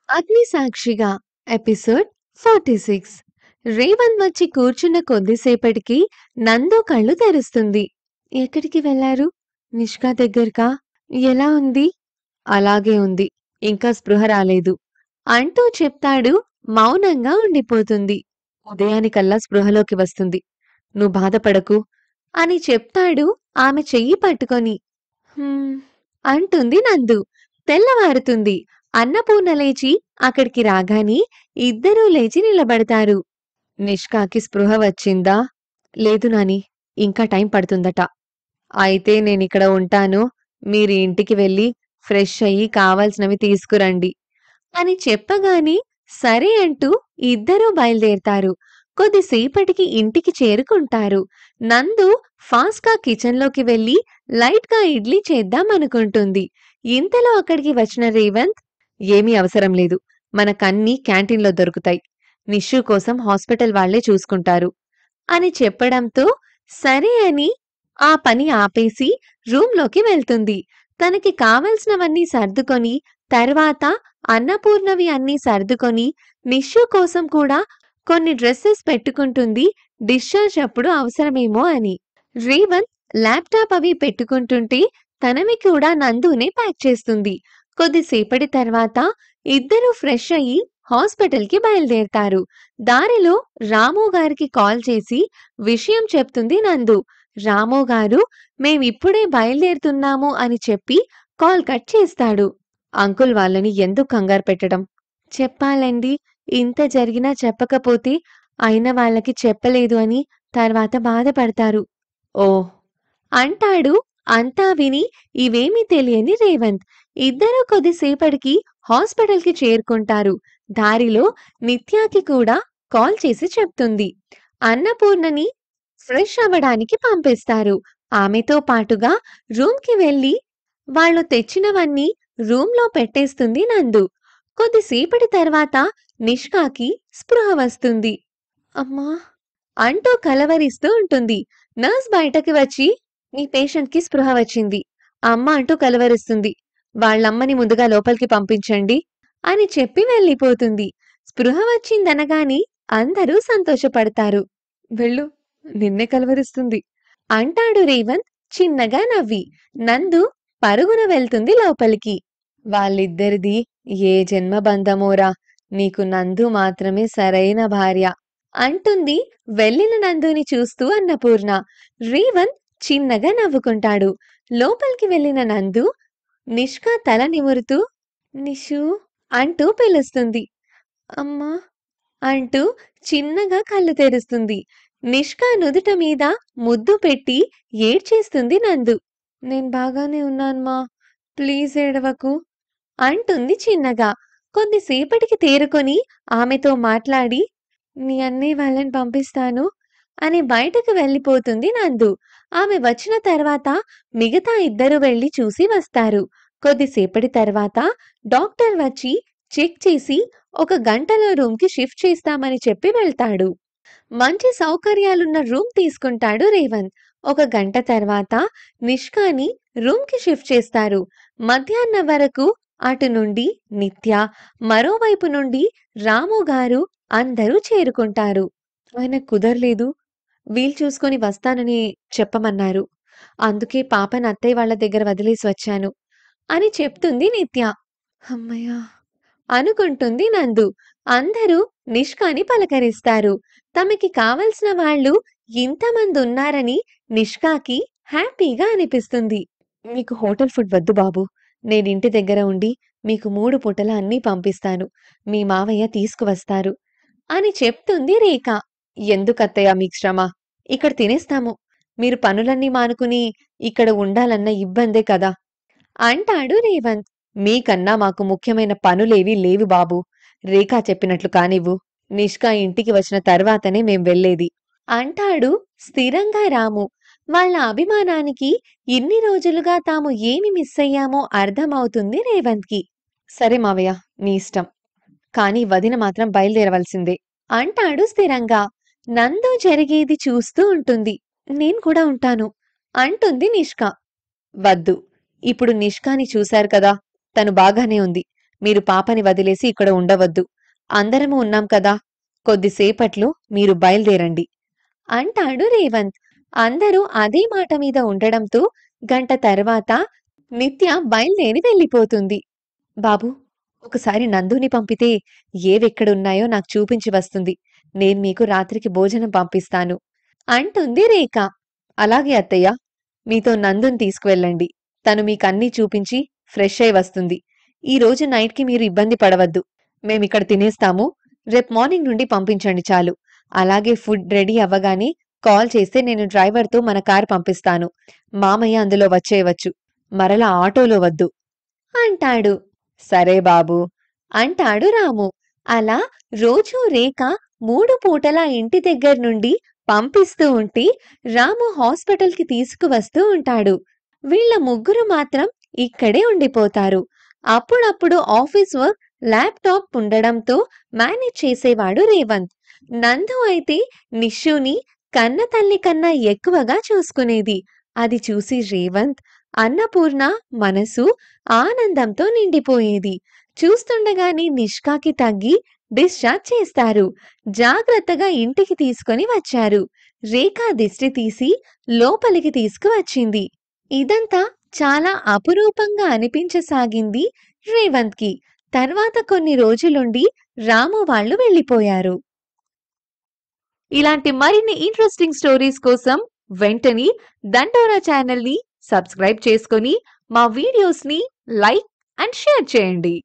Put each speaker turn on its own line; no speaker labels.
అగ్నిసాక్షిగా episode 46. Revanth వచ్చి కూర్చున్న కొద్దిసేపటికి నందు కళ్ళు తెరుస్తుంది. ఎక్కడికి వెళ్లారు? నిష్కా దగ్గరకా? ఎలా ఉంది? అలాగే ఉంది. ఇంకా స్పృహ రాలేదు అంటూ చెప్తాడు. మౌనంగా ఉండిపోతుంది. ఉదయానికల్లా స్పృహలోకి వస్తుంది. నువ్వు బాధపడకు అని చెప్తాడు ఆమె చెయ్యి పట్టుకొని. "హ్మ్" అంటుంది నందు. తెల్లవారుతుంది. అన్నపూర్ణ లేచి అక్కడికి రాగానే ఇద్దరూ లేచి నిలబడతారు. నిష్కాకి స్పృహ వచ్చిందా? లేదు నాని, ఇంకా టైం పడుతుందట. అయితే నేనిక్కడ ఉంటాను. మీరు ఇంటికి వెళ్ళి ఫ్రెష్ అయ్యి కావాల్సినవి తీసుకురండి అని చెప్పగానే సరే అంటూ ఇద్దరూ బయలుదేరతారు. కొద్దిసేపటికి ఇంటికి చేరుకుంటారు. నందు ఫాస్ట్‌గా కిచెన్‌లోకి వెళ్లి లైట్‌గా ఇడ్లీ చేద్దామనుకుంటుంది. ఇంతలో అక్కడికి వచ్చిన రేవంత్, "ఏమీ అవసరం లేదు. మనకన్నీ క్యాంటీన్‌లో దొరుకుతాయి. నిషు కోసం హాస్పిటల్ వాళ్ళే చూసుకుంటారు" అని చెప్పడంతో సరే అని ఆ పని ఆపేసి రూంలోకి వెళ్తుంది. తనకి కావలసినవన్నీ సర్దుకొని తర్వాత అన్నపూర్ణవి అన్నీ సర్దుకొని నిషు కోసం కూడా కొన్ని డ్రెస్సెస్ పెట్టుకుంటుంది. డిశ్చార్జ్ అప్పుడు అవసరమేమో అని. రేవంత్ ల్యాప్టాప్ అవి పెట్టుకుంటుంటే తనవి కూడా నందునే ప్యాక్ చేస్తుంది. కొద్దిసేపటి తర్వాత ఇద్దరూ ఫ్రెష్ అయ్యి హాస్పిటల్‌కి బయలుదేరతారు. దారిలో రాము గారికి కాల్ చేసి విషయం చెప్తుంది నందు. రాము గారు, మేమిప్పుడే బయలుదేరుతున్నాము అని చెప్పి కాల్ కట్ చేస్తాడు. అంకుల్ వాళ్ళని ఎందుకు కంగారు పెట్టడం? చెప్పాలండి. ఇంత జరిగినా చెప్పకపోతే అయిన వాళ్ళకి చెప్పలేదు అని తర్వాత బాధపడతారు. ఓహ్! అంటాడు. అంతా విని ఇవేమీ తెలియని రేవంత్. ఇద్దరూ కొద్దిసేపటికి హాస్పిటల్‌కి చేరుకుంటారు. దారిలో నిత్యాకి కూడా కాల్ చేసి చెప్తుంది. అన్నపూర్ణని ఫ్రెష్ అవ్వడానికి పంపిస్తారు. ఆమెతో పాటుగా రూమ్‌కి వెళ్లి వాళ్ళు తెచ్చినవన్నీ రూమ్‌లో పెట్టేస్తుంది నందు. కొద్దిసేపటి తర్వాత నిష్కాకి స్పృహ వస్తుంది. అమ్మా! అంటూ కలవరిస్తూ ఉంటుంది. నర్స్ బయటకి వచ్చి, "మీ పేషెంట్‌కి స్పృహ వచ్చింది" అమ్మ అంటూ కలవరిస్తుంది. "వాళ్ళమ్మని ముందుగా లోపలికి పంపించండి" అని చెప్పి వెళ్ళిపోతుంది. స్పృహ వచ్చిందనగానే అందరూ సంతోషపడతారు. "వెళ్ళు, నిన్నే కలవరిస్తుంది" అంటాడు రేవంత్ చిన్నగా నవ్వి. నందు పరుగున వెళ్తుంది లోపలికి. వాళ్ళిద్దరిది ఏ జన్మ బంధమోరా! నీకు నందు మాత్రమే సరైన భార్య అంటుంది వెళ్ళిన నందుని చూస్తూ అన్నపూర్ణ. రేవంత్ చిన్నగా నవ్వుకుంటాడు. లోపలికి వెళ్ళిన నందు నిష్కా తల నిమురుతూ నిషూ అంటూ పిలుస్తుంది. అమ్మా అంటూ చిన్నగా కళ్ళు తెరుస్తుంది. నిష్కా నుదుట మీద ముద్దు పెట్టి ఏడ్చేస్తుంది నందు. నేను బాగానే ఉన్నాన్మా, ప్లీజ్ ఏడవకు అంటుంది చిన్నగా. కొద్దిసేపటికి తేరుకొని ఆమెతో మాట్లాడి, "మీ అన్నయ్య వాళ్ళని పంపిస్తాను" అని బయటకు వెళ్ళిపోతుంది నందు. ఆమె వచ్చిన తర్వాత మిగతా ఇద్దరు వెళ్లి చూసి వస్తారు. కొద్దిసేపటి తర్వాత డాక్టర్ వచ్చి చెక్ చేసి ఒక గంటలో రూమ్‌కి షిఫ్ట్ చేస్తామని చెప్పి వెళ్తాడు. మంచి సౌకర్యాలున్న రూమ్ తీసుకుంటాడు రేవంత్. ఒక గంట తర్వాత నిష్కాని రూమ్‌కి షిఫ్ట్ చేస్తారు. మధ్యాహ్నం వరకు అటు నుండి నిత్య, మరోవైపు నుండి రాము గారు అందరూ చేరుకుంటారు. ఆయనకు కుదరలేదు. వీలు చూసుకొని వస్తానని చెప్పమన్నారు. అందుకే పాపని అత్తయ్య వాళ్ళ దగ్గర వదిలేసి వచ్చాను అని చెప్తుంది నిత్య. హమ్మయ్య! అనుకుంటుంది నందు. అందరూ నిష్కాని పలకరిస్తారు. తమకి కావలసిన వాళ్ళు ఇంతమందున్నారని నిష్కాకి హ్యాపీగా అనిపిస్తుంది. "మీకు హోటల్ ఫుడ్ వద్దు బాబు. నేనింటి దగ్గర ఉండి మీకు 3 పూటలా అన్నీ పంపిస్తాను. మీ మావయ్య తీసుకువస్తారు" అని చెప్తుంది రేఖ. "ఎందుకత్తయ్య మీకు శ్రమ? ఇక్కడ తినేస్తాము. మీరు పనులన్నీ మానుకుని ఇక్కడ ఉండాలన్న ఇబ్బందే కదా!" అంటాడు రేవంత్. "మీకన్నా మాకు ముఖ్యమైన పనులేవీ లేవు బాబూ. రేఖా చెప్పినట్లు కానివ్వు. నిష్కా ఇంటికి వచ్చిన తర్వాతనే మేం వెళ్ళేది" అంటాడు స్థిరంగా రాము. వాళ్ళ అభిమానానికి ఇన్ని రోజులుగా తాము ఏమి మిస్సయ్యామో అర్థమవుతుంది రేవంత్‌కి. "సరే మావయ్య, నీ ఇష్టం. కానీ వదిన మాత్రం బయలుదేరవలసిందే" అంటాడు స్థిరంగా. నందు జరిగేది చూస్తూ ఉంటుంది. "నేను కూడా ఉంటాను" అంటుంది నిష్క. "వద్దు. ఇప్పుడు నిష్కాని చూశారు కదా! తను బాగానే ఉంది. మీరు పాపని వదిలేసి ఇక్కడ ఉండవద్దు. అందరము ఉన్నాం కదా! కొద్దిసేపట్లో మీరు బయలుదేరండి అంటాడు రేవంత్. అందరూ అదే మాట మీద ఉండడంతో గంట తర్వాత నిత్య బయలుదేరి వెళ్ళిపోతుంది. బాబూ, ఒకసారి నందుని పంపితే ఏవెక్కడున్నాయో నాకు చూపించి వస్తుంది. నేను మీకు రాత్రికి భోజనం పంపిస్తాను అంటుంది రేఖ. అలాగే అత్తయ్య, మీతో నందుని తీసుకువెళ్ళండి. తను మీకన్నీ చూపించి ఫ్రెష్ అయి వస్తుంది. ఈ రోజు నైట్కి మీరు ఇబ్బంది పడవద్దు. మేమిక్కడ తినేస్తాము. రేపు మార్నింగ్ నుండి పంపించండి చాలు. అలాగే ఫుడ్ రెడీ అవ్వగానే కాల్ చేస్తే నేను డ్రైవర్తో మన కారు పంపిస్తాను. మామయ్య అందులో వచ్చేయవచ్చు. మరలా ఆటోలో వద్దు అంటాడు. సరే బాబూ అంటాడు రాము. అలా రోజూ రేఖ 3 పూటలా ఇంటి దగ్గర్నుండి పంపిస్తూ ఉంటే రాము హాస్పిటల్‌కి తీసుకువస్తూ ఉంటాడు. వీళ్ళ ముగ్గురు మాత్రం ఇక్కడే ఉండిపోతారు. అప్పుడప్పుడు ఆఫీస్ వర్క్ ల్యాప్‌టాప్ ఉండడంతో మేనేజ్ చేసేవాడు రేవంత్. నందు అయితే నిషుని కన్న తల్లి కన్నా ఎక్కువగా చూసుకునేది. అది చూసి రేవంత్, అన్నపూర్ణ మనసు ఆనందంతో నిండిపోయేది. చూస్తుండగానే నిష్కాకి తగ్గి డిశ్చార్జ్ చేస్తారు. జాగ్రత్తగా ఇంటికి తీసుకొని వచ్చారు. రేఖ దిష్టి తీసి లోపలికి తీసుకువచ్చింది. ఇదంతా చాలా అపురూపంగా అనిపించసాగింది రేవంత్‌కి. తర్వాత కొన్ని రోజులుండి రాము వాళ్ళు వెళ్ళిపోయారు. ఇలాంటి మరిన్ని ఇంట్రెస్టింగ్ స్టోరీస్ కోసం వెంటనే దండోరా ఛానల్‌ని సబ్స్క్రైబ్ చేసుకొని మా వీడియోస్‌ని లైక్ అండ్ షేర్ చేయండి.